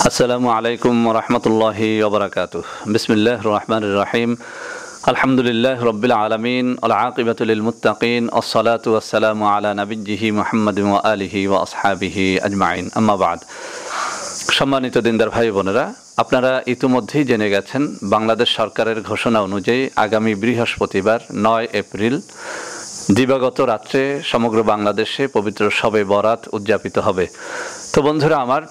আসসালামু আলাইকুম রহমতুল্লাহি ওবরাকাতুহ। বিসমিল্লাহির রহমানির রহিম। আলহামদুলিল্লাহ রব্বিল আলামিন ওয়াল আকিবাতু লিল মুত্তাকিন ওয়াসসালাতু ওয়াসসালামু আলা নাবিয়্যিহি মুহাম্মাদিন ওয়া আলিহি ওয়া আসহাবিহি আজমাইন। আম্মা বাদ। সম্মানিত দিনদার ভাই বোনেরা, আপনারা ইতিমধ্যেই জেনে গেছেন বাংলাদেশ সরকারের ঘোষণা অনুযায়ী আগামী বৃহস্পতিবার 9 এপ্রিল দিবাগত রাত্রে সমগ্র বাংলাদেশে পবিত্র শবে বরাত উদযাপিত হবে। তো বন্ধুরা আমার,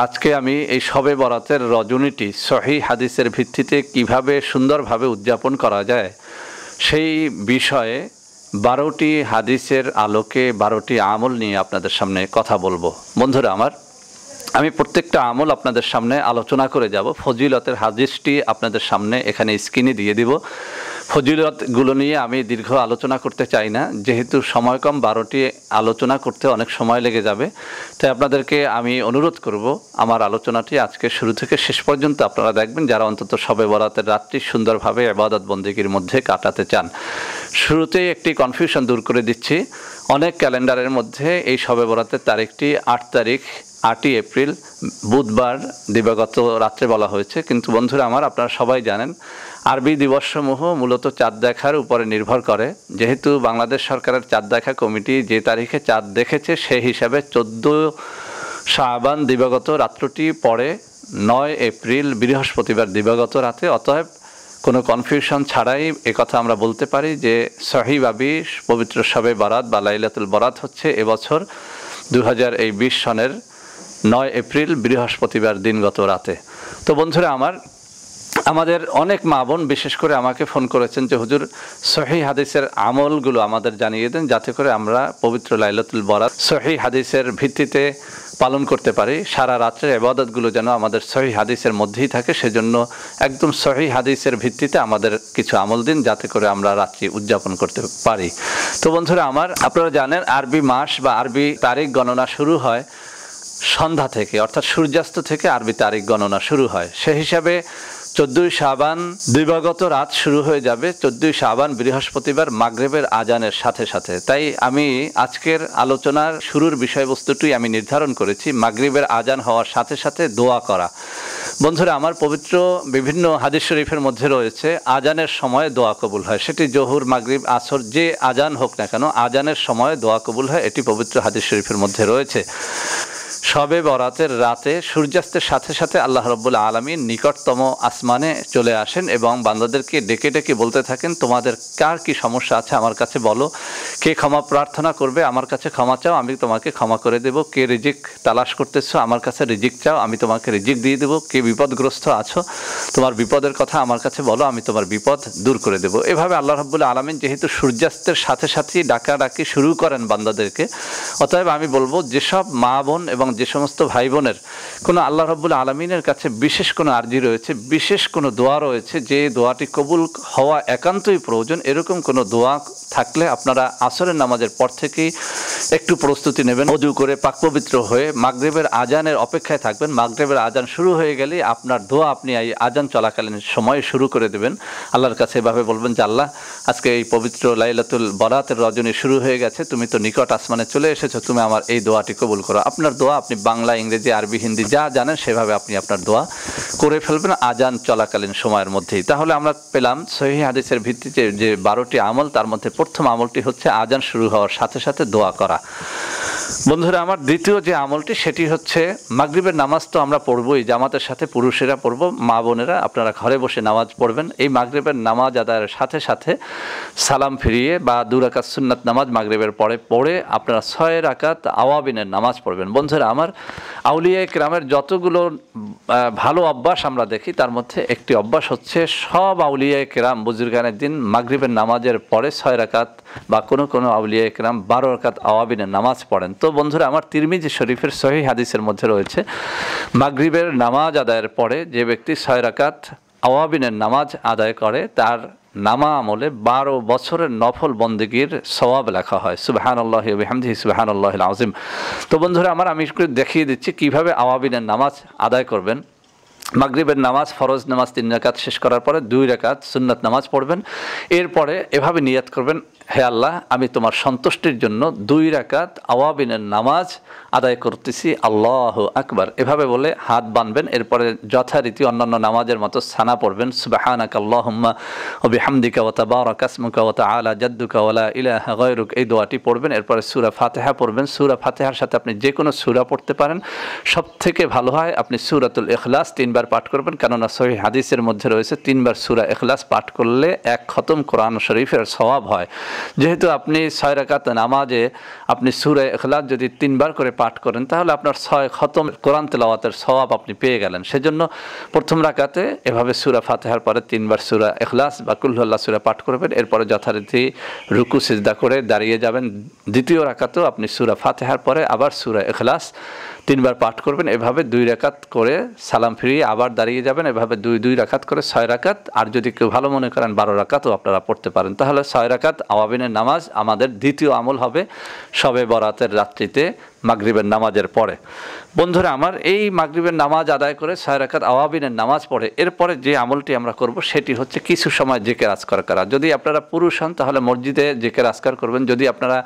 আজকে আমি এই শবে বরাতের রজনীটি সহিহ হাদিসের ভিত্তিতে কিভাবে সুন্দরভাবে উদযাপন করা যায় সেই বিষয়ে 12টি হাদিসের আলোকে 12টি আমল নিয়ে আপনাদের সামনে কথা বলবো। বন্ধুরা আমার, আমি প্রত্যেকটা আমল আপনাদের সামনে আলোচনা করে যাব। ফজিলতের হাদিসটি আপনাদের সামনে এখানে স্ক্রিনে দিয়ে দিব। ফজিলতগুলো নিয়ে আমি দীর্ঘ আলোচনা করতে চাই না, যেহেতু সময় কম, 12টি আলোচনা করতে অনেক সময় লেগে যাবে। তাই আপনাদেরকে আমি অনুরোধ করব আমার আলোচনাটি আজকে শুরু থেকে শেষ পর্যন্ত আপনারা দেখবেন, যারা অন্তত শবে বরাতের রাতটি সুন্দরভাবে ইবাদত বন্দেগীর মধ্যে কাটাতে চান। শুরুতেই একটি কনফিউশন দূর করে দিচ্ছি। অনেক ক্যালেন্ডারের মধ্যে এই শবে বরাতের তারিখটি 8ই এপ্রিল বুধবার দিবাগত রাত্রে বলা হয়েছে, কিন্তু বন্ধুরা আমার, আপনারা সবাই জানেন আরবি দিবসসমূহ মূলত চাঁদ দেখার উপরে নির্ভর করে। যেহেতু বাংলাদেশ সরকারের চাঁদ দেখা কমিটি যে তারিখে চাঁদ দেখেছে সেই হিসাবে 14 শাবান দিবাগত রাত্রটি পড়ে 9 এপ্রিল বৃহস্পতিবার দিবাগত রাতে। অতএব কোনো কনফিউশন ছাড়াই একথা আমরা বলতে পারি যে সহিভাবে পবিত্র শবে বরাত বা লাইলাতুল বরাত হচ্ছে এবছর 2020 সনের 9 এপ্রিল বৃহস্পতিবার দিনগত রাতে। তো বন্ধুরা আমার, আমাদের অনেক মা বোন বিশেষ করে আমাকে ফোন করেছেন যে হুজুর, সহিহ হাদিসের আমলগুলো আমাদের জানিয়ে দেন, যাতে করে আমরা পবিত্র লাইলাতুল বরাত সহিহ হাদিসের ভিত্তিতে পালন করতে পারি। সারা রাত্রের ইবাদতগুলো যেন আমাদের সহিহ হাদিসের মধ্যেই থাকে, সেজন্য একদম সহিহ হাদিসের ভিত্তিতে আমাদের কিছু আমল দিন, যাতে করে আমরা রাত্রি উদযাপন করতে পারি। তো বন্ধুরা আমার, আপনারা জানেন আরবি মাস বা আরবি তারিখ গণনা শুরু হয় সন্ধ্যা থেকে, অর্থাৎ সূর্যাস্ত থেকে আরবি তারিখ গণনা শুরু হয়। সে হিসাবে 14 শাবান দিবাগত রাত শুরু হয়ে যাবে 14 শাবান বৃহস্পতিবার মাগরিবের আজানের সাথে সাথে। তাই আমি আজকের আলোচনার শুরুর বিষয়বস্তুটি আমি নির্ধারণ করেছি মাগরিবের আজান হওয়ার সাথে সাথে দোয়া করা। বন্ধুরা আমার, পবিত্র বিভিন্ন হাদিস শরীফের মধ্যে রয়েছে আজানের সময় দোয়া কবুল হয়। সেটি জোহর, মাগরিব, আসর যে আজান হোক না কেন, আজানের সময় দোয়া কবুল হয়, এটি পবিত্র হাদিস শরীফের মধ্যে রয়েছে। শবে বরাতের রাতে সূর্যাস্তের সাথে সাথে আল্লাহ রাব্বুল আলামিন নিকটতম আসমানে চলে আসেন এবং বান্দাদেরকে ডেকে ডেকে বলতে থাকেন, তোমাদের কার কি সমস্যা আছে আমার কাছে বলো, কে ক্ষমা প্রার্থনা করবে আমার কাছে ক্ষমা চাও, আমি তোমাকে ক্ষমা করে দেব, কে রিজিক তালাশ করতেছো আমার কাছে রিজিক চাও, আমি তোমাকে রিজিক দিয়ে দেবো, কে বিপদগ্রস্ত আছো তোমার বিপদের কথা আমার কাছে বলো, আমি তোমার বিপদ দূর করে দেব। এভাবে আল্লাহ রাব্বুল আলামিন যেহেতু সূর্যাস্তের সাথে সাথেই ডাকাডাকি শুরু করেন বান্দাদেরকে, অতএব আমি বলবো যেসব মা বোন এবং যে সমস্ত ভাই বোনের কোনো আল্লাহ রাব্বুল আলামিনের কাছে বিশেষ কোনো আরজি রয়েছে, বিশেষ কোনো দোয়া রয়েছে, যে দোয়াটি কবুল হওয়া একান্তই প্রয়োজন, এরকম কোনো দোয়া থাকলে আপনারা আসরের নামাজের পর থেকেই একটু প্রস্তুতি নেবেন, ওযু করে পাক পবিত্র হয়ে মাগরিবের আজানের অপেক্ষায় থাকবেন। মাগরিবের আজান শুরু হয়ে গেলে আপনার দোয়া আপনি এই আজান চলাকালীন সময়ে শুরু করে দেবেন। আল্লাহর কাছে এভাবে বলবেন যে আল্লাহ, আজকে এই পবিত্র লাইলাতুল বরাতের রজনী শুরু হয়ে গেছে, তুমি তো নিকট আসমানে চলে এসেছো, তুমি আমার এই দোয়াটি কবুল করো। আপনার দোয়া আপনি বাংলা, ইংরেজি, আরবি, হিন্দি যা জানেন সেভাবে আপনি আপনার দোয়া করে ফেলবেন আজান চলাকালীন সময়ের মধ্যেই। তাহলে আমরা পেলাম সহিহ হাদিসের ভিত্তিতে যে 12টি আমল, তার মধ্যে প্রথম আমলটি হচ্ছে আজান শুরু হওয়ার সাথে সাথে দোয়া করা। বন্ধুরা আমার, দ্বিতীয় যে আমলটি সেটি হচ্ছে মাগরিবের নামাজ তো আমরা পড়বই, জামাতের সাথে পুরুষেরা পড়ব, মা বোনেরা আপনারা ঘরে বসে নামাজ পড়বেন। এই মাগরিবের নামাজ আদায়ের সাথে সাথে সালাম ফিরিয়ে বা 2 রাকাত সুন্নাত নামাজ মাগরিবের পড়ে আপনারা 6 রাকাত আওয়াবিনের নামাজ পড়বেন। বন্ধুরা আমার, আউলিয়া কিরামের যতগুলো ভালো অভ্যাস আমরা দেখি, তার মধ্যে একটি অভ্যাস হচ্ছে সব আউলিয়া কিরাম বুজুর্গানের দিন মাগরিবের নামাজের পরে 6 রাকাত বা কোনো আউলিয়া কিরাম 12 রাকাত আওয়াবিনের নামাজ পড়েন। তো বন্ধুরা আমার, তিরমিজি শরীফের সহিহ হাদিসের মধ্যে রয়েছে মাগরিবের নামাজ আদায়ের পরে যে ব্যক্তি 6 রাকাত আওয়াবিনের নামাজ আদায় করে তার নামা আমলে 12 বছরের নফল বন্দেগীর সওয়াব লেখা হয়। সুবহানাল্লাহি ওয়া বিহামদিহি সুবহানাল্লাহিল আযীম। তো বন্ধুরা আমার, আমি একটু দেখিয়ে দিচ্ছি কিভাবে আওয়াবিনের নামাজ আদায় করবেন। মাগরিবের নামাজ ফরজ নামাজ 3 রাকাত শেষ করার পরে 2 রাকাত সুন্নাত নামাজ পড়বেন। এরপরে এভাবে নিয়াত করবেন, হে আল্লাহ আমি তোমার সন্তুষ্টির জন্য 2 রাকাত আওয়াবিনের নামাজ আদায় করতেছি, আল্লাহু আকবার। এভাবে বলে হাত বাঁধবেন। এরপরে যথারীতি অন্যান্য নামাজের মতো সানা পড়বেন, সুবহানাকা আল্লাহুম্মা ওয়া বিহামদিকা ওয়া তাবারাকা ইসমুকা ওয়া তাআলা জাদ্দুকা ওয়া লা ইলাহা গায়রুক, এই দোয়াটি পড়বেন। এরপরে সূরা ফাতিহা পড়বেন। সূরা ফাতিহার সাথে আপনি যে কোনো সূরা পড়তে পারেন। সবথেকে ভালো হয় আপনি সূরাতুল ইখলাস 3 বার পাঠ করবেন, কেননা সহিহ হাদিসের মধ্যে রয়েছে 3 বার সূরা ইখলাস পাঠ করলে 1 খতম কোরআন শরীফের সওয়াব হয়। যেহেতু আপনি 6 রাকাত নামাজে আপনি সূরা ইখলাস যদি 3 বার করে পাঠ করেন তাহলে আপনার 6 খতম কোরআন তেলাওয়াতের সওয়াব আপনি পেয়ে গেলেন। সেজন্য প্রথম রাকাতে এভাবে সূরা ফাতিহার পরে 3 বার সূরা ইখলাস বা কুল হুয়াল্লাহ সূরা পাঠ করবেন। এরপরে যথারীতি রুকু সিজদা করে দাঁড়িয়ে যাবেন। দ্বিতীয় রাকাতেও আপনি সূরা ফাতিহার পরে আবার সূরা ইখলাস 3 বার পাঠ করবেন। এভাবে 2 রাকাত করে সালাম ফিরিয়ে আবার দাঁড়িয়ে যাবেন। এভাবে 2 রাকাত করে 6 রাকাত। আর যদি কেউ ভালো মনে করেন 12 রাকাতও আপনারা পড়তে পারেন। তাহলে 6 রাকাত আওয়াবিনের নামাজ আমাদের দ্বিতীয় আমল হবে শবে বরাতের রাত্রিতে মাগরিবের নামাজের পরে। বন্ধুরা আমার, এই মাগরিবের নামাজ আদায় করে 6 রাকাত আওয়াবিনের নামাজ পড়ে এরপরে যে আমলটি আমরা করব সেটি হচ্ছে কিছু সময় জিকির আজকার করা। যদি আপনারা পুরুষ হন তাহলে মসজিদে জিকির আজকার করবেন। যদি আপনারা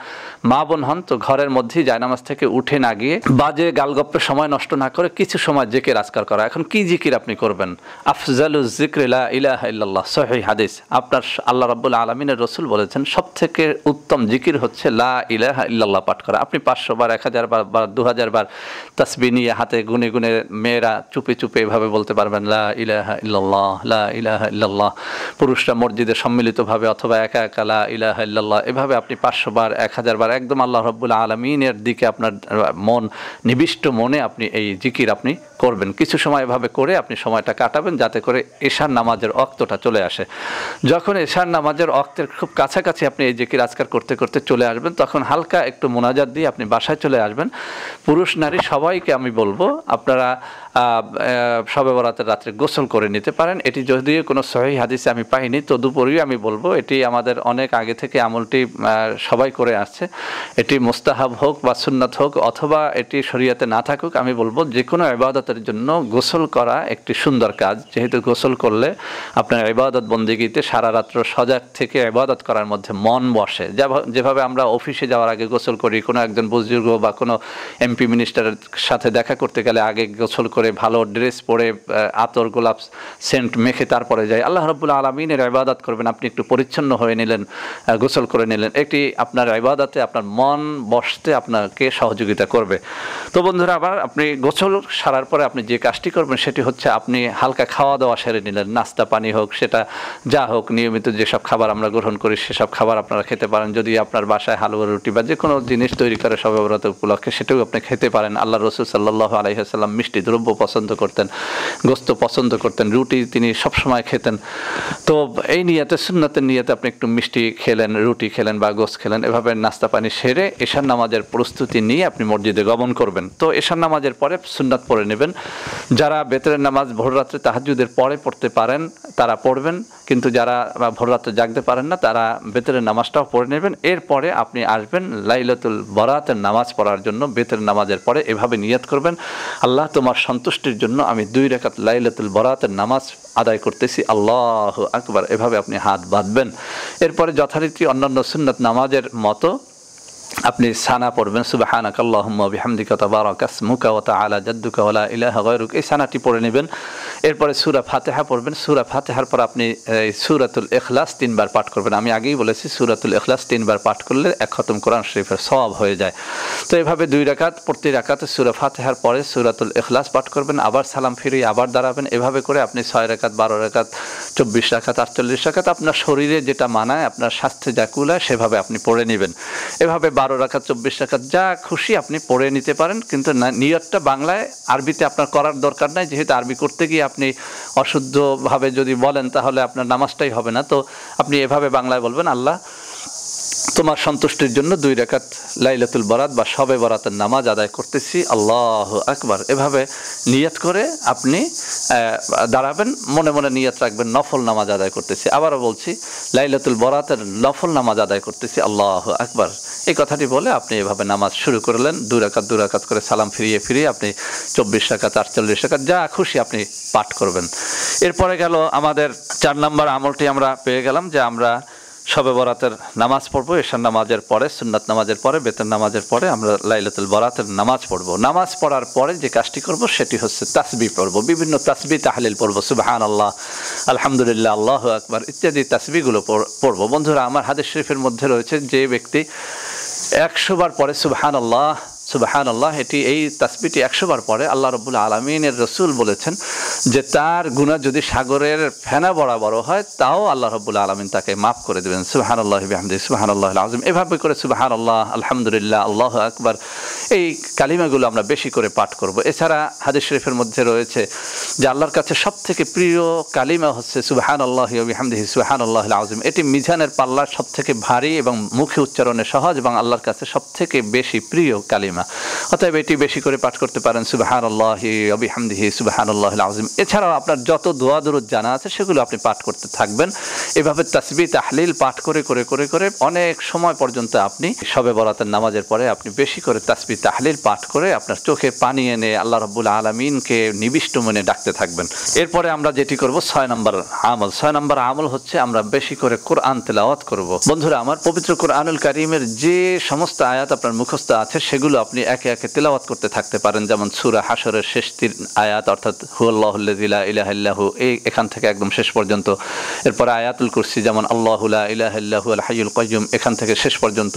মা বোন হন তো ঘরের মধ্যেই জায়নামাজ থেকে উঠে না গিয়ে বাজে গালগপ্পে সময় নষ্ট না করে কিছু সময় জিকির আজকার করা। এখন কি জিকির আপনি করবেন? আফজালুজ যিকরি লা ইলাহা ইল্লাল্লাহ, সহিহ হাদিস। আপনার আল্লাহ রাব্বুল আলামিনের রাসূল বলেছেন সবথেকে উত্তম জিকির হচ্ছে লা ইলাহা ইল্লাল্লাহ পাঠ করা। আপনি 500 বার 1000 বার বা 2000 বার তাসবিহ নিয়ে হাতে গুনে গুনে মেয়েরা চুপে চুপে এভাবে বলতে পারবেন লা ইলাহা ইল্লাল্লাহ, লা ইলাহা ইল্লাল্লাহ। পুরুষরা মসজিদে সম্মিলিতভাবে অথবা একা একা লা ইলাহা ইল্লাল্লাহ এভাবে আপনি 500 বার 1000 বার একদম আল্লাহ রাব্বুল আলামিনের দিকে আপনার মন নিবিষ্ট মনে আপনি এই জিকির আপনি করবেন। কিছু সময় এভাবে করে আপনি সময়টা কাটাবেন যাতে করে এশার নামাজের ওয়াক্তটা চলে আসে। যখন এশার নামাজের ওয়াক্তের খুব কাছাকাছি আপনি এই জিকির আজকার করতে করতে চলে আসবেন তখন হালকা একটু মোনাজাত দিয়ে আপনি বাসায় চলে আসবেন। পুরুষ নারী সবাইকে আমি বলবো আপনারা শবে বরাতের রাত্রে গোসল করে নিতে পারেন। এটি যদিও কোনো সহিহ হাদিসে আমি পাইনি, তদুপরিও আমি বলবো এটি আমাদের অনেক আগে থেকে আমলটি সবাই করে আসছে। এটি মুস্তাহাব হোক বা সুন্নাত হোক অথবা এটি শরীয়তে না থাকুক, আমি বলবো যে কোনো ইবাদতের জন্য গোসল করা একটি সুন্দর কাজ। যেহেতু গোসল করলে আপনার ইবাদত বন্দেগীতে সারা রাত্র সজাগ থেকে ইবাদত করার মধ্যে মন বসে। যেভাবে আমরা অফিসে যাওয়ার আগে গোসল করি, কোনো একজন বুজুর্গ বা কোনো এমপি মিনিস্টারের সাথে দেখা করতে গেলে আগে গোসল করে ভালো ড্রেস পরে আতর গোলাপ সেন্ট মেখে তারপরে যাই। আল্লাহ রাব্বুল আলামিনের ইবাদত করবেন, আপনি একটু পরিচ্ছন্ন হয়ে নিলেন, গোসল করে নিলেন। এটি আপনার ইবাদতে আপনার মন বসতে আপনাকে সহযোগিতা করবে। তো বন্ধুরা আবার আপনি গোসল সারার পরে আপনি যে কাজটি করবেন সেটি হচ্ছে আপনি হালকা খাওয়া দাওয়া সেরে নিলেন। নাস্তা পানি হোক, সেটা যা হোক, নিয়মিত যেসব খাবার আমরা গ্রহণ করি সেসব খাবার আপনারা খেতে পারেন। যদি আপনার বাসায় হালুয়া রুটি বা যে কোনো জিনিস তৈরি করে শবে বরাত উপলক্ষে সেটাও আপনি খেতে পারেন। আল্লাহ রাসূল সাল্লাল্লাহু আলাইহি ওয়াসাল্লাম মিষ্টি দ্রব্য পছন্দ করতেন, গোস্ত পছন্দ করতেন, রুটি তিনি সবসময় খেতেন। তো এই নিয়তে সুন্নাতের নিয়তে আপনি একটু মিষ্টি খেলেন, রুটি খেলেন বা গোস্ত খেলেন। এভাবে নাস্তা পানি সেরে এশার নামাজের প্রস্তুতি নিয়ে আপনি মসজিদে গমন করবেন। তো এশার নামাজের পরে সুন্নাত পড়ে নেবেন। যারা বেতরের নামাজ ভোররাত্রে তাহাজ্জুদের পরে পড়তে পারেন তারা পড়বেন, কিন্তু যারা ভোররাত্রে জাগতে পারেন না তারা বেতরের নামাজটাও পড়ে নেবেন। এরপরে আপনি আসবেন লাইলাতুল বরাতের নামাজ পড়ার জন্য। বেতরের নামাজের পরে এভাবে নিয়ত করবেন, আল্লাহ তোমার সন্তুষ্টির জন্য আমি 2 রাকাত লাইলাতুল বরাতের নামাজ আদায় করতেছি, আল্লাহু আকবার। এভাবে আপনি হাত বাঁধবেন। এরপরে যথারীতি অন্যান্য সুন্নাত নামাজের মতো আপনি সানা পড়বেন, সুবহানাকা আল্লাহুম্মা ওয়া বিহামদিকা তাবারাকা ইসমুকা ওয়া তাআলা জাদ্দুকা ওয়া লা ইলাহা গায়রুক। এই সানাটি পড়ে নেবেন। এরপরে সূরা ফাতিহা পড়বেন। সূরা ফাতিহার পর আপনি সূরাতুল ইখলাস 3 বার পাঠ করবেন। আমি আগেই বলেছি সূরাতুল ইখলাস 3 বার পাঠ করলে 1 খতম কোরআন শরীফের সওয়াব হয়ে যায়। তো এভাবে 2 রাকাত, প্রতি রাকাতে সূরা ফাতিহার পরে সূরাতুল ইখলাস পাঠ করবেন, আবার সালাম ফিরিয়ে আবার দাঁড়াবেন। এভাবে করে আপনি 6 রাকাত, 12 রাকাত, 24 রাকাত, 48 রাকাত আপনার শরীরে যেটা মানায়, আপনার স্বাস্থ্যে যা কুলায় সেভাবে আপনি পড়ে নেবেন। এভাবে 12 রাকাত, 24 রাকাত যা খুশি আপনি পড়ে নিতে পারেন, কিন্তু নিয়তটা বাংলায় আরবিতে আপনার করার দরকার নাই। যেহেতু আরবি করতে গিয়ে আপনি অশুদ্ধভাবে যদি বলেন তাহলে আপনার নামাজটাই হবে না। তো আপনি এভাবে বাংলায় বলবেন, আল্লাহ তোমার সন্তুষ্টির জন্য 2 রাকাত লাইলাতুল বরাত বা শবে বরাতের নামাজ আদায় করতেছি, আল্লাহু আকবার। এভাবে নিয়ত করে আপনি দাঁড়াবেন, মনে মনে নিয়ত রাখবেন নফল নামাজ আদায় করতেছি। আবারও বলছি, লাইলাতুল বরাতের নফল নামাজ আদায় করতেছি, আল্লাহু আকবার এই কথাটি বলে আপনি এভাবে নামাজ শুরু করলেন। 2 রাকাত করে সালাম ফিরিয়ে ফিরিয়ে আপনি 24 রাকাত 48 রাকাত যা খুশি আপনি পাঠ করবেন। এরপরে গেল আমাদের 4 নম্বর আমলটি আমরা পেয়ে গেলাম যে আমরা শবে বরাতের নামাজ পড়বো। এশার নামাজের পরে, সুন্নাত নামাজের পরে, বেতের নামাজের পরে আমরা লাইলাতুল বরাতের নামাজ পড়বো। নামাজ পড়ার পরে যে কাজটি করব সেটি হচ্ছে তাসবিহ পড়বো, বিভিন্ন তাসবিহ তাহলিল পড়বো, সুবহানাল্লাহ, আলহামদুলিল্লাহ, আল্লাহু আকবার ইত্যাদি তাসবিহগুলো পড়বো। বন্ধুরা আমার হাদিস শরীফের মধ্যে রয়েছে যে ব্যক্তি 100 বার পরে সুবহানাল্লাহ সুবহানাল্লাহ, এই তাসবিহটি 100 বার পরে, আল্লাহ রাব্বুল আলামিনের রাসূল বলেছেন যে তার গুনাহ যদি সাগরের ফেনা বরাবর হয় তাও আল্লাহ রাব্বুল আলামিন তাকে মাফ করে দেবেন। সুবহানাল্লাহি বিহামদিহি সুবহানাল্লাহিল আযীম। এভাবে করে সুবহানাল্লাহ, আলহামদুলিল্লাহ, আল্লাহু আকবার এই কালিমাগুলো আমরা বেশি করে পাঠ করব। এছাড়া হাদিস শরীফের মধ্যে রয়েছে যে আল্লাহর কাছে সবথেকে প্রিয় কালিমা হচ্ছে সুবহানাল্লাহি ওয়া বিহামদিহি সুবহানাল্লাহিল আযীম। এটি মিজানের পাল্লার সবথেকে ভারী এবং মুখে উচ্চারণে সহজ এবং আল্লাহর কাছে সবথেকে বেশি প্রিয় কালিমা। অতএব এটি বেশি করে পাঠ করতে পারেন, সুবহানাল্লাহি ওয়া বিহামদিহি সুবহানাল্লাহিল আযীম। এছাড়াও আপনার যত দোয়া দরুদ জানা আছে সেগুলো আপনি পাঠ করতে থাকবেন। এভাবে তাসবিহ তাহলিল পাঠ করে করে করে করে অনেক সময় পর্যন্ত আপনি শবে বরাতের নামাজের পরে আপনি বেশি করে তাসবিহ তাহলিল পাঠ করে আপনার চোখে পানি এনে আল্লাহ রাব্বুল আলামিনকে নিবিষ্ট মনে ডাকতে থাকবেন। এরপরে আমরা যেটি করব 6 নম্বর আমল। 6 নম্বর আমল হচ্ছে আমরা বেশি করে কোরআন তেলাওয়াত করব। বন্ধুরা আমার পবিত্র কোরআনুল কারীমের যে সমস্ত আয়াত আপনার মুখস্থ আছে সেগুলো আপনি একে একে তেলাওয়াত করতে থাকতে পারেন। যেমন সূরা হাশরের শেষ 3 আয়াত অর্থাৎ হুয়াল্লাহুল্লাযী লা ইলাহা ইল্লা হু, এখান থেকে একদম শেষ পর্যন্ত। এরপরে আয়াতুল কুরসি যেমন আল্লাহু লা ইলাহা ইল্লা হুয়াল হাইয়ুল কাইয়্যুম, এখান থেকে শেষ পর্যন্ত।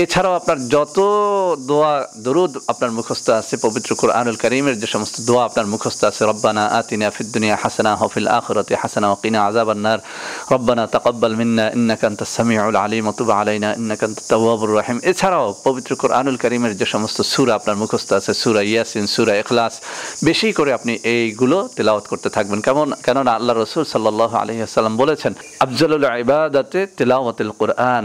এছাড়াও আপনার যত দোয়া দরুদ আপনার মুখস্থ আছে পবিত্র কোরআনুল কারীমের যে সমস্ত দোয়া আপনার মুখস্থ আছে, রব্বানা আতিনা ফিদ দুনিয়া হাসানা ওয়া ফিল আখিরাতি হাসানা ওয়া কিনা আযাবান নার, রব্বানা তাকাব্বাল মিন্না ইন্নাকা আনতাস সামিউল আলিম ওয়া তুব আলাইনা ইন্নাকা আনতাত তাওয়াবুর রহিম। এছাড়াও পবিত্র কোরআনুল কারীমের যে সমস্ত সূরা আপনার মুখস্থ আছে, সূরা ইয়াসিন, সূরা ইখলাস, বেশি করে আপনি এইগুলো তেলাওয়াত করতে থাকবেন। কেননা আল্লাহ রাসূল সাল্লাল্লাহু আলাইহি ওয়াসাল্লাম বলেছেন আফজালুল ইবাদাতে তিলাওয়াতুল কোরআন,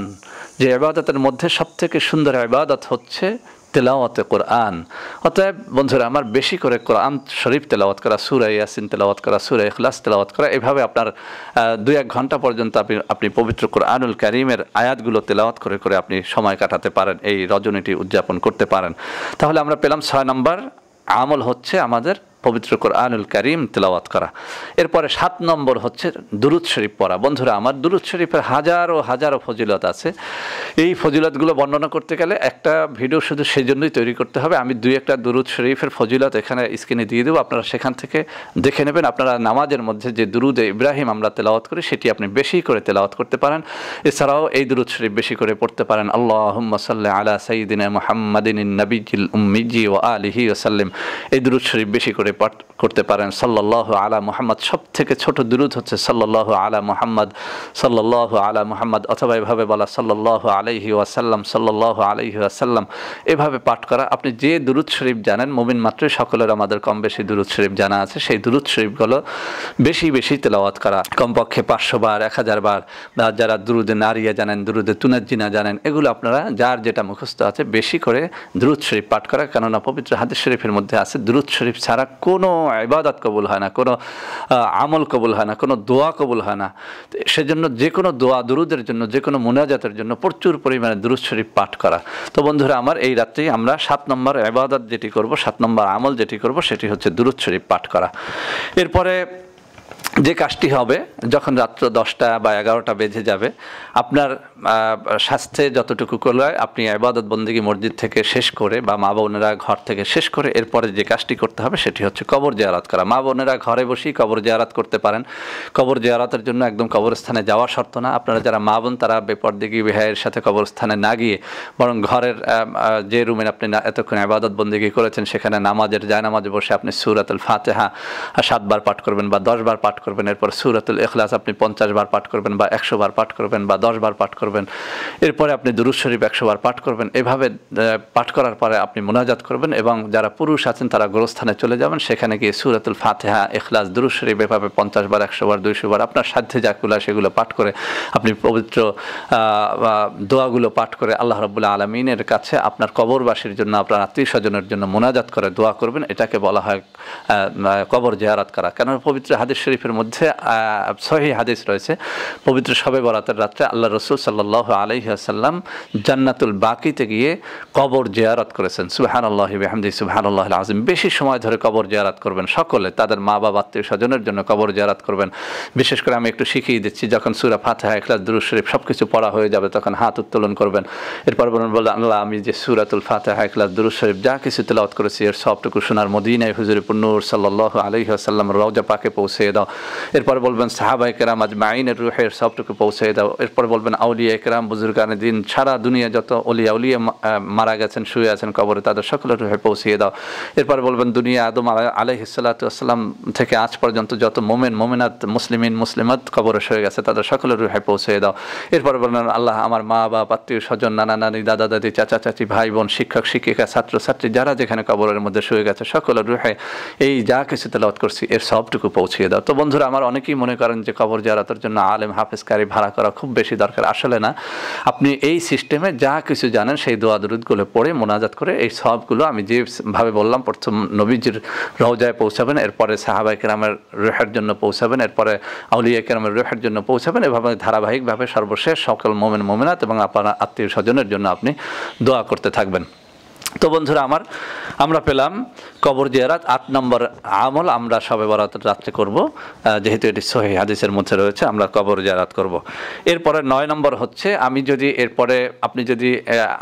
যে ইবাদতের মধ্যে সবথেকে সুন্দর ইবাদত হচ্ছে তেলাওয়াতে কোরআন। অতএব বন্ধুরা আমার বেশি করে কোরআন শরীফ তেলাওয়াত করা, সূরা ইয়াসিন তেলাওয়াত করা, সূরা ইখলাস তেলাওয়াত করা, এভাবে আপনার 2-1 ঘন্টা পর্যন্ত আপনি পবিত্র কোরআনুল কারীমের আয়াতগুলো তেলাওয়াত করে করে আপনি সময় কাটাতে পারেন, এই রজনীটি উদযাপন করতে পারেন। তাহলে আমরা পেলাম 6 নম্বর আমল হচ্ছে আমাদের পবিত্র কোরআনুল কারীম তেলাওয়াত করা। এরপরে 7 নম্বর হচ্ছে দুরূদ শরীফ পড়া। বন্ধুরা আমার দুরূদ শরীফের হাজারো হাজারো ফজিলত আছে। এই ফজিলতগুলো বর্ণনা করতে গেলে একটা ভিডিও শুধু সেই জন্যই তৈরি করতে হবে। আমি 2-1টা দুরূদ শরীফের ফজিলত এখানে স্ক্রিনে দিয়ে দেবো, আপনারা সেখান থেকে দেখে নেবেন। আপনারা নামাজের মধ্যে যে দুরূদে ইব্রাহিম আমরা তেলাওয়াত করি সেটি আপনি বেশি করে তেলাওয়াত করতে পারেন। এছাড়াও এই দুরূদ শরীফ বেশি করে পড়তে পারেন, আল্লাহুম্মা সাল্লি আলা সাইয়্যিদিনা মুহাম্মাদিন নাবিয়্যিল উম্মিয়্যি ওয়া আলিহি ওয়া সাল্লাম। এই দুরূদ শরীফ বেশি করে পাঠ করতে পারেন। সাল্লাল্লাহু আলা মুহাম্মদ, সব থেকে ছোট দুরূদ হচ্ছে সাল্লাল্লাহু আলা মুহাম্মদ, সাল্লাল্লাহু আলা মুহাম্মদ, অথবা এভাবে বলা সাল্লাল্লাহু আলাইহি ওয়াসাল্লাম, সাল্লাল্লাহু আলাইহি ওয়াসাল্লাম, এভাবে পাঠ করা। আপনি যে দুরূদ শরীফ জানেন, মুমিন মাত্রই সকলের আমাদের কম বেশি দুরূদ শরীফ জানা আছে, সেই দুরূদ শরীফগুলো বেশি বেশি তেলাওয়াত করা, কমপক্ষে 500 বার, 1000 বার, বা যারা দুরূদে নারিয়া জানেন, দুরূদে তুনাজ্জিনা জানেন, এগুলো আপনারা যার যেটা মুখস্থ আছে বেশি করে দুরূদ শরীফ পাঠ করা। কেননা পবিত্র হাদিস শরীফের মধ্যে আছে দুরূদ শরীফ ছাড়া কোনো ইবাদত কবুল হয় না, কোনো আমল কবুল হয় না, কোনো দোয়া কবুল হয় না। সেজন্য যে কোনো দোয়া দুরূদের জন্য, যে কোনো মুনাজাতের জন্য প্রচুর পরিমাণে দুরূদ শরীফ পাঠ করা। তো বন্ধুরা আমার এই রাত্রেই আমরা 7 নম্বর ইবাদত যেটি করব, 7 নম্বর আমল যেটি করব সেটি হচ্ছে দুরূদ শরীফ পাঠ করা। এরপরে যে কাজটি হবে যখন রাত্র 10টা বা 11টা বেজে যাবে, আপনার স্বাস্থ্যে যতটুকু করলে আপনি ইবাদত বন্দেগী মসজিদ থেকে শেষ করে বা মা বোনেরা ঘর থেকে শেষ করে এরপরে যে কাজটি করতে হবে সেটি হচ্ছে কবর জিয়ারত করা। মা বোনেরা ঘরে বসেই কবর জিয়ারত করতে পারেন। কবর জিয়ারতের জন্য একদম কবরস্থানে যাওয়া শর্ত না। আপনারা যারা মা বোন তারা বেপরদেগী বেহায়ের সাথে কবরস্থানে না গিয়ে বরং ঘরের যে রুমে আপনি এতক্ষণ ইবাদত বন্দেগী করেছেন সেখানে নামাজের জায়নামাজে বসে আপনি সূরাতুল ফাতিহা 7 বার পাঠ করবেন বা 10 বার পাঠ করবেন, করবেন, এরপর সূরাতুল ইখলাস আপনি 50 বার পাঠ করবেন বা 100 বার পাঠ করবেন বা 10 বার পাঠ করবেন, এরপরে আপনি দুরূদ শরীফ 100 বার পাঠ করবেন। এভাবে পাঠ করার পরে আপনি মুনাজাত করবেন এবং যারা পুরুষ আছেন তারা গোরস্থানে চলে যাবেন, সেখানে গিয়ে সূরাতুল ফাতিহা, ইখলাস, দুরূদ শরীফ এভাবে 50 বার, 100 বার, 200 বার আপনার সাধ্যে যাগুলো সেগুলো পাঠ করে আপনি পবিত্র দোয়াগুলো পাঠ করে আল্লাহ রাব্বুল আলামিনের কাছে আপনার কবরবাসীর জন্য, আপনার আত্মীয় স্বজনের জন্য মুনাজাত করে দোয়া করবেন। এটাকে বলা হয় কবর জিয়ারত করা। কেন পবিত্র হাদিস শরীফের মধ্যে সহিহ হাদিস রয়েছে, পবিত্র শবে বরাতের রাত্রে আল্লাহ রাসূল সাল্লাল্লাহু আলাইহি ওয়াসাল্লাম জান্নাতুল বাকিতে গিয়ে কবর জিয়ারত করেছেন। সুবহানাল্লাহি বিহামদিহি সুবহানাল্লাহিল আযীম। বেশি সময় ধরে কবর জিয়ারত করবেন, সকলে তাদের মা বাবা আত্মীয় স্বজনের জন্য কবর জিয়ারত করবেন। বিশেষ করে আমি একটু শিখিয়ে দিচ্ছি, যখন সূরা ফাতিহা, ইখলাস, দুরূদ শরীফ সবকিছু পড়া হয়ে যাবে তখন হাত উত্তোলন করবেন। এরপর বলবেন আল্লাহ, আমি যে সূরাতুল ফাতিহা, ইখলাস, দুরূদ শরীফ যা কিছু তেলাওয়াত করেছি এর সবটুকু সোনার মদিনায় হুজুরে নূর সাল্লাল্লাহু আলাইহি ওয়াসাল্লাম রওজা পাকে পৌঁছে দাও। এরপর বলবেন সাহাবায়ে কেরাম আজমাইনের রূহের সবটুকু পৌঁছে দাও। এরপর বলবেন আউলিয়া কেরাম, বুজুর্গানে দিন, সারা দুনিয়া যত উলিয়া মারা গেছেন, শুয়ে আছেন কবরে, তাদের সকলের রূহে পৌঁছিয়ে দাও। এরপর বলবেন দুনিয়া আদম আলাইহিস সালাতু ওয়াসসালাম থেকে আজ পর্যন্ত যত মুমিন মুমিনাত মুসলিমিন মুসলিমাত কবরে শুয়ে গেছে তাদের সকলের রূহে পৌঁছে দাও। এরপর বলবেন আল্লাহ, আমার মা বাপ, আত্মীয় স্বজন, নানা নানি, দাদা দাদি, চাচা চাচি, ভাই বোন, শিক্ষক শিক্ষিকা, ছাত্র ছাত্রী যারা যেখানে কবরের মধ্যে শুয়ে গেছে সকলের রূহে এই যা কিছু তেলাওয়াত করছি এর সবটুকু পৌঁছিয়ে দাও। তো বন্ধুরা আমার, অনেকেই মনে করেন যে কবর জিয়ারতের জন্য আলেম হাফেজকারী ভাড়া করা খুব বেশি দরকার। আসলে না, আপনি এই সিস্টেমে যা কিছু জানেন সেই দোয়া দুরূদগুলো পড়ে মোনাজাত করে এই সবগুলো আমি যেভাবে বললাম, প্রথম নবীজির রওজায় পৌঁছাবেন, এরপরে সাহাবায়ে কেরামের রূহের জন্য পৌঁছাবেন, এরপরে আউলিয়া কেরামের রূহের জন্য পৌঁছাবেন। এভাবে ধারাবাহিকভাবে সর্বশেষ সকল মুমিন মুমিনাত এবং আপনার আত্মীয় স্বজনের জন্য আপনি দোয়া করতে থাকবেন। তো বন্ধুরা আমার, আমরা পেলাম কবর জিয়ারত 8 নম্বর আমল আমরা শবে বরাতের রাত্রে করব, যেহেতু এটি সহিহ হাদিসের মধ্যে রয়েছে, আমরা কবর জিয়ারত করব। এরপরে 9 নম্বর হচ্ছে, আমি যদি এরপরে আপনি যদি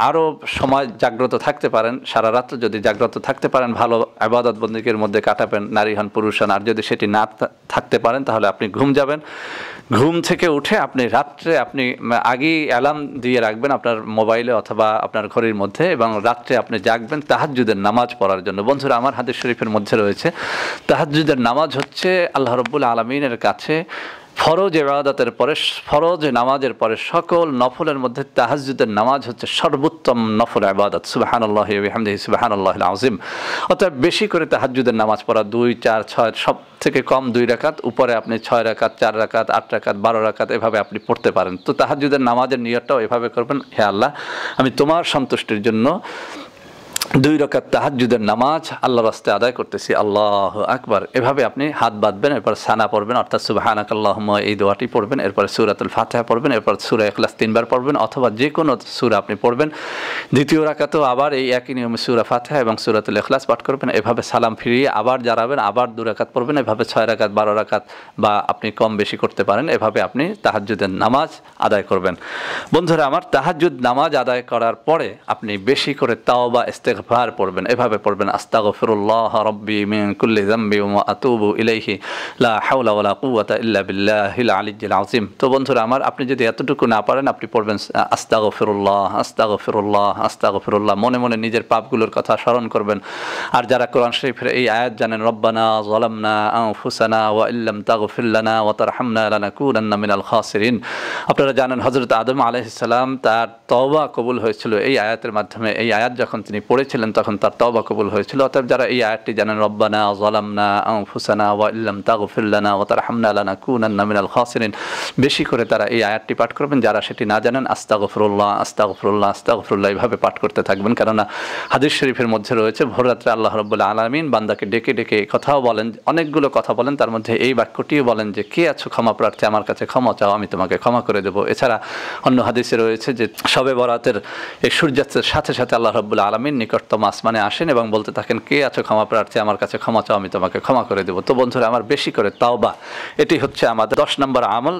আরও সময় জাগ্রত থাকতে পারেন, সারা রাত্র যদি জাগ্রত থাকতে পারেন, ভালো ইবাদত বন্দেগীর মধ্যে কাটাবেন, নারী হন পুরুষ হন, আর যদি সেটি না থাকতে পারেন তাহলে আপনি ঘুম যাবেন। ঘুম থেকে উঠে আপনি রাত্রে আপনি আগেই অ্যালার্ম দিয়ে রাখবেন আপনার মোবাইলে অথবা আপনার ঘড়ির মধ্যে, এবং রাত্রে আপনি জাগবেন তাহাজ্জুদের নামাজ পড়ার জন্য। বন্ধুরা আমার, হাদিস শরীফের মধ্যে রয়েছে তাহাজ্জুদের নামাজ হচ্ছে আল্লাহ রাব্বুল আলামিনের কাছে ফরজ ইবাদতের পরে, ফরজ নামাজের পরে সকল নফলের মধ্যে তাহাজ্জুদের নামাজ হচ্ছে সর্বোত্তম নফল ইবাদত। সুবহানাল্লাহি ওয়া বিহামদিহি সুবহানাল্লাহিল আযীম। অতএব বেশি করে তাহাজ্জুদের নামাজ পড়া, 2, 4, 6, সব থেকে কম 2 রাকাত, উপরে আপনি 6 রাকাত, 4 রাকাত, 8 রাকাত, 12 রাকাত এভাবে আপনি পড়তে পারেন। তো তাহাজ্জুদের নামাজের নিয়তটাও এভাবে করবেন, হে আল্লাহ, আমি তোমার সন্তুষ্টির জন্য 2 রাকাত তাহাজ্জুদের নামাজ আল্লাহর রাস্তায় আদায় করতেছি, আল্লাহু আকবার। এভাবে আপনি হাত বাঁধবেন, এরপর সানা পড়বেন, অর্থাৎ সুবহানাকাল্লাহুম্মা এই দোয়াটি পড়বেন, এরপর সূরাতুল ফাতিহা পড়বেন, এরপর সূরা ইখলাস 3 বার পড়বেন, অথবা যে কোনো সূরা আপনি পড়বেন। দ্বিতীয় রাকাতেও আবার এই একই নিয়মে সূরা ফাতিহা এবং সূরাতুল ইখলাস পাঠ করবেন। এভাবে সালাম ফিরিয়ে আবার দাঁড়াবেন, আবার 2 রাকাত পড়বেন। এভাবে 6 রাকাত, 12 রাকাত বা আপনি কম বেশি করতে পারেন। এভাবে আপনি তাহাজ্জুদের নামাজ আদায় করবেন। বন্ধুরা আমার, তাহাজ্জুদ নামাজ আদায় করার পরে আপনি বেশি করে তাওবা ইস্তিগফার পড়বেন। এভাবে পড়বেন, আস্তাগফিরুল্লাহ রাব্বি মিন কুল্লি যামবি ওয়া আতুবু ইলাইহি লা হাওলা ওয়ালা কুওয়াতা ইল্লা বিল্লাহিল আলিয়্যিল আযীম। তো বন্ধুরা আমার, আপনি যদি এতটুকু না পারেন আপনি পড়বেন আস্তাগফিরুল্লাহ আস্তাগফিরুল্লাহ আস্তাগফিরুল্লাহ, মনে মনে নিজের পাপগুলোর কথা স্মরণ করবেন। আর যারা কোরআন শরীফের এই আয়াত জানেন, রব্বানা যালামনা আনফুসানা ওয়া ইল্লাম তাগফির লানা ওয়া তারহামনা লানাকুনান্না মিনাল খাসিরিন। আপনারা জানেন হযরত আদম আলাইহিস সালাম তার তওবা কবুল হয়েছিল এই আয়াতের মাধ্যমে। এই আয়াত যখন তিনি পড়েছিলেন তখন তার তওবা কবুল হয়েছিল। অতএব যারা এই আয়াতটি জানেন, রব্বানা যালামনা আনফুসানা ওয়া ইল্লাম তাগফির লানা ওয়া তারহামনা লানাকুনান্না মিনাল খাসিরিন, বেশি করে তারা এই আয়াতটি পাঠ করবেন। যারা সেটি না জানেন, আস্তাগফিরুল্লাহ আস্তাগফিরুল্লাহ আস্তাগফিরুল্লাহ এভাবে পাঠ করতে থাকবেন। কেননা হাদিস শরীফের মধ্যে রয়েছে ভোর রাত্রে আল্লাহ রাব্বুল আলামিন বান্দাকে ডেকে ডেকে কথাও বলেন, অনেকগুলো কথা বলেন, তার মধ্যে এই বাক্যটিও বলেন যে, কে আছো ক্ষমা প্রার্থী, আমার কাছে ক্ষমা চাও, আমি তোমাকে ক্ষমা করে দেবো। এছাড়া অন্য হাদিসে রয়েছে যে শবে বরাতের এই সূর্যাস্তের সাথে সাথে আল্লাহ রাব্বুল আলামিন নিকটতম আসমানে আসেন এবং বলতে থাকেন, কে আছো ক্ষমা প্রার্থী, আমার কাছে ক্ষমা চাও, আমি তোমাকে ক্ষমা করে দেবো। তো বন্ধুরা আমার, বেশি করে তাওবা, এটি হচ্ছে আমাদের 10 নম্বর আমল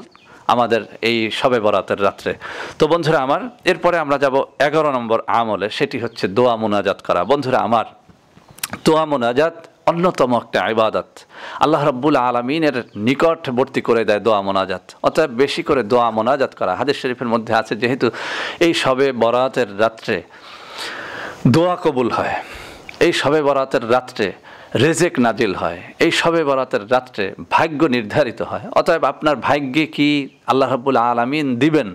আমাদের এই শবে বরাতের রাত্রে। তো বন্ধুরা আমার, এরপরে আমরা যাব 11 নম্বর আমলে, সেটি হচ্ছে দোয়া মুনাজাত করা। বন্ধুরা আমার, দোয়া মুনাজাত অন্যতম একটা ইবাদত, আল্লাহ রাব্বুল আলামিনের নিকটবর্তী করে দেয় দোয়া মোনাজাত। অতএব বেশি করে দোয়া মোনাজাত করা। হাদিস শরীফের মধ্যে আছে, যেহেতু এই শবে বরাতের রাত্রে দোয়া কবুল হয়, এই শবে বরাতের রাত্রে রেজেক নাজিল হয়, এই শবে বরাতের রাত্রে ভাগ্য নির্ধারিত হয়। অতএব আপনার ভাগ্যে কি আল্লাহ রাব্বুল আলামিন দিবেন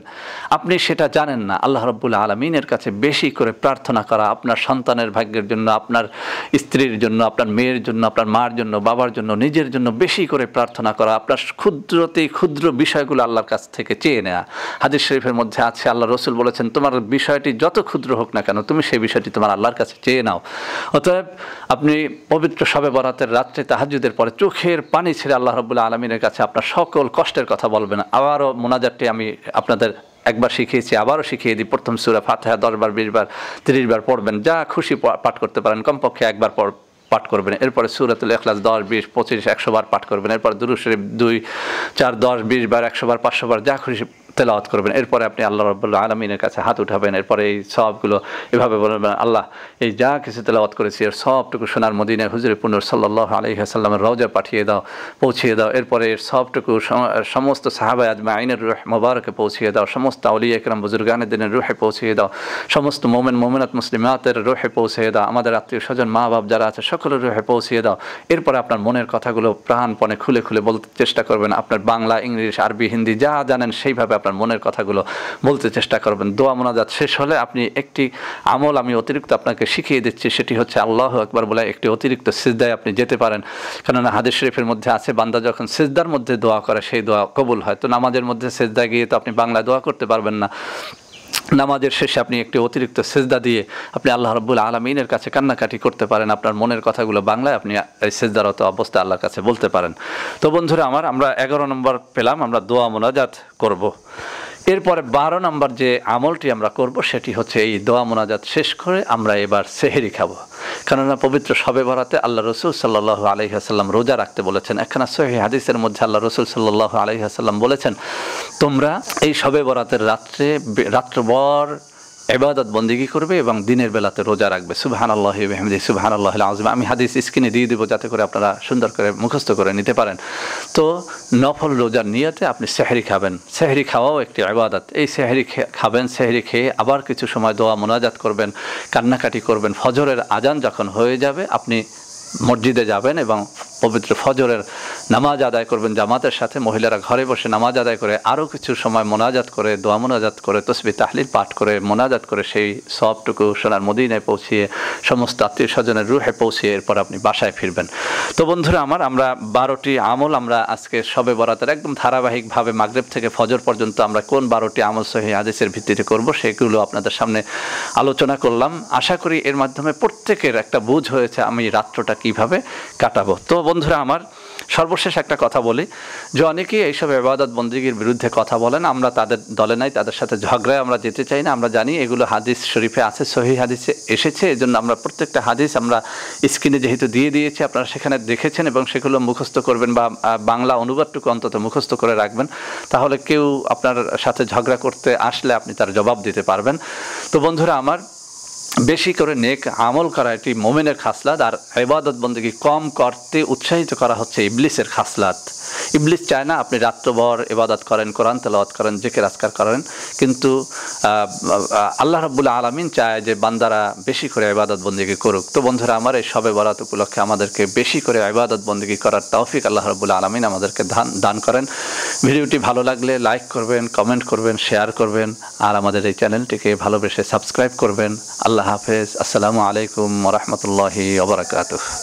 আপনি সেটা জানেন না। আল্লাহ রাব্বুল আলামিনের কাছে বেশি করে প্রার্থনা করা, আপনার সন্তানের ভাগ্যের জন্য, আপনার স্ত্রীর জন্য, আপনার মেয়ের জন্য, আপনার মার জন্য, বাবার জন্য, নিজের জন্য বেশি করে প্রার্থনা করা, আপনার ক্ষুদ্রতেই ক্ষুদ্র বিষয়গুলো আল্লাহর কাছ থেকে চেয়ে নেওয়া। হাদিস শরীফের মধ্যে আছে, আল্লাহ রসুল বলেছেন, তোমার বিষয়টি যত ক্ষুদ্র হোক না কেন, তুমি সেই বিষয়টি তোমার আল্লাহর কাছে চেয়ে নাও। অতএব আপনি পবিত্র শবে বরাতের রাত্রে তাহাজ্জুদের পরে চোখের পানি ছেড়ে আল্লাহ রাব্বুল আলামিনের কাছে আপনার সকল কষ্টের কথা বলবেন। আবারও মোনাজাতটি আমি আপনাদের একবার শিখিয়েছি, আবারও শিখিয়ে দিই। প্রথম সূরা ফাতিহা 10 বার, 20 বার, 30 বার পড়বেন, যা খুশি পাঠ করতে পারেন, কমপক্ষে একবার পাঠ করবেন। এরপরে সূরাতুল ইখলাস 10, 20, 25, 100 বার পাঠ করবেন। এরপর দুরূদ শরীফ 2, 4, 10, 20 বার, 100 বার, 500 বার, যা খুশি তেলাওয়াত করবেন। এরপরে আপনি আল্লাহ রাব্বুল আলামিনের কাছে হাত উঠাবেন। এরপরে এই সবগুলো এভাবে বলবেন, আল্লাহ এই যা কিছু তেলাওয়াত করেছি এর সবটুকু সোনার মদিনায় হুজুরে পুনর সাল্লাল্লাহু আলাইহি ওয়াসাল্লামের রওজা পাঠিয়ে দাও, পৌঁছিয়ে দাও। এরপরে এর সবটুকু সমস্ত সাহাবায়ে আজমাইনের রূহ মোবারকে পৌঁছিয়ে দাও, সমস্ত আউলিয়া কিরাম বুজুর্গানে দিনের রূহে পৌঁছিয়ে দাও, সমস্ত মুমিন মুমিনাত মুসলিমাতের রূহে পৌঁছিয়ে দাও, আমাদের আত্মীয় স্বজন মা বাপ যারা আছে সকলের রূহে পৌঁছিয়ে দাও। এরপরে আপনার মনের কথাগুলো প্রাণপণে খুলে খুলে বলতে চেষ্টা করবেন। আপনার বাংলা, ইংলিশ, আরবি, হিন্দি যা জানেন সেইভাবে আপনার মনের কথাগুলো বলতে চেষ্টা করবেন। দোয়া মোনাজাত শেষ হলে আপনি একটি আমল আমি অতিরিক্ত আপনাকে শিখিয়ে দিচ্ছি, সেটি হচ্ছে আল্লাহু আকবার বলে একটি অতিরিক্ত সিজদায় আপনি যেতে পারেন। কেননা হাদিস শরীফের মধ্যে আছে, বান্দা যখন সিজদার মধ্যে দোয়া করে সেই দোয়া কবুল হয়। তো নামাজের মধ্যে সিজদায় গিয়ে তো আপনি বাংলা দোয়া করতে পারবেন না। নামাজের শেষে আপনি একটি অতিরিক্ত সেজদা দিয়ে আপনি আল্লাহ রাব্বুল আলামিনের কাছে কান্নাকাটি করতে পারেন। আপনার মনের কথাগুলো বাংলায় আপনি এই সেজদারত অবস্থায় আল্লাহর কাছে বলতে পারেন। তো বন্ধুরা আমার, আমরা 11 নম্বর পেলাম, আমরা দোয়া মোনাজাত করব। এরপরে 12 নম্বর যে আমলটি আমরা করব সেটি হচ্ছে এই দোয়া মোনাজাত শেষ করে আমরা এবার সেহরি খাবো। কেননা পবিত্র শবে বরাতে আল্লাহ রসুল সাল্লাল্লাহু আলাইহি ওয়াসাল্লাম রোজা রাখতে বলেছেন। একখানা সহিহ হাদিসের মধ্যে আল্লাহ রসুল সাল্লাল্লাহু আলাইহি ওয়াসাল্লাম বলেছেন, তোমরা এই শবে বরাতের রাত্রভর ইবাদত বন্দেগী করবে এবং দিনের বেলাতে রোজা রাখবে। সুবহানাল্লাহি ওয়া বিহামদিহি সুবহানাল্লাহিল আযীম। আমি হাদিস স্ক্রিনে দিয়ে দেবো যাতে করে আপনারা সুন্দর করে মুখস্থ করে নিতে পারেন। তো নফল রোজার নিয়তে আপনি সেহরি খাবেন। সেহরি খাওয়াও একটি ইবাদত। এই সেহরি খাবেন, সেহরি খেয়ে আবার কিছু সময় দোয়া মোনাজাত করবেন, কান্নাকাটি করবেন। ফজরের আজান যখন হয়ে যাবে আপনি মসজিদে যাবেন এবং পবিত্র ফজরের নামাজ আদায় করবেন জামাতের সাথে। মহিলারা ঘরে বসে নামাজ আদায় করে আরও কিছু সময় মোনাজাত করে, দোয়া মোনাজাত করে, তসবিহ তাহলিল পাঠ করে, মোনাজাত করে সেই সবটুকু সোনার মদিনায় পৌঁছিয়ে সমস্ত আত্মীয় স্বজনের রুহে পৌঁছিয়ে এরপর আপনি বাসায় ফিরবেন। তো বন্ধুরা আমার, আমরা 12টি আমল আমরা আজকে শবে বরাতের একদম ধারাবাহিকভাবে মাগরিব থেকে ফজর পর্যন্ত আমরা কোন 12টি আমল সহিহ হাদিসের ভিত্তিতে করব সেগুলো আপনাদের সামনে আলোচনা করলাম। আশা করি এর মাধ্যমে প্রত্যেকের একটা বুঝ হয়েছে আমি রাত্রটা কিভাবে কাটাবো। তো বন্ধুরা আমার, সর্বশেষ একটা কথা বলি যে অনেকেই এইসব ইবাদত বন্দেগীর বিরুদ্ধে কথা বলেন। আমরা তাদের দলে নাই, তাদের সাথে ঝগড়ায় আমরা যেতে চাই না। আমরা জানি এগুলো হাদিস শরীফে আছে, সহিহ হাদিসে এসেছে। এই জন্য আমরা প্রত্যেকটা হাদিস আমরা স্ক্রিনে যেহেতু দিয়ে দিয়েছি, আপনারা সেখানে দেখেছেন এবং সেগুলো মুখস্থ করবেন বা বাংলা অনুবাদটুকু অন্তত মুখস্থ করে রাখবেন। তাহলে কেউ আপনার সাথে ঝগড়া করতে আসলে আপনি তার জবাব দিতে পারবেন। তো বন্ধুরা আমার, বেশি করে নেক আমল করা এটি মুমিনের খাসলাত, আর ইবাদত বন্দেগী কম করতে উৎসাহিত করা হচ্ছে ইবলিসের খাসলাত। ইবলিস চায় না আপনি রাত্রভর ইবাদত করেন, কোরআন তেলাওয়াত করেন, জিকির আজকার করেন, কিন্তু আল্লাহ রাব্বুল আলামিন চায় যে বান্দারা বেশি করে ইবাদত বন্দেগী করুক। তো বন্ধুরা আমার, এই শবে বরাত উপলক্ষে আমাদেরকে বেশি করে ইবাদত বন্দেগী করার তৌফিক আল্লাহ রাব্বুল আলামিন আমাদেরকে দান করেন। ভিডিওটি ভালো লাগলে লাইক করবেন, কমেন্ট করবেন, শেয়ার করবেন, আর আমাদের এই চ্যানেলটিকে ভালোবেসে সাবস্ক্রাইব করবেন। আল্লাহ হাফেজ। আসসালামু আলাইকুম ওয়া রাহমাতুল্লাহি ওয়া বারাকাতুহু।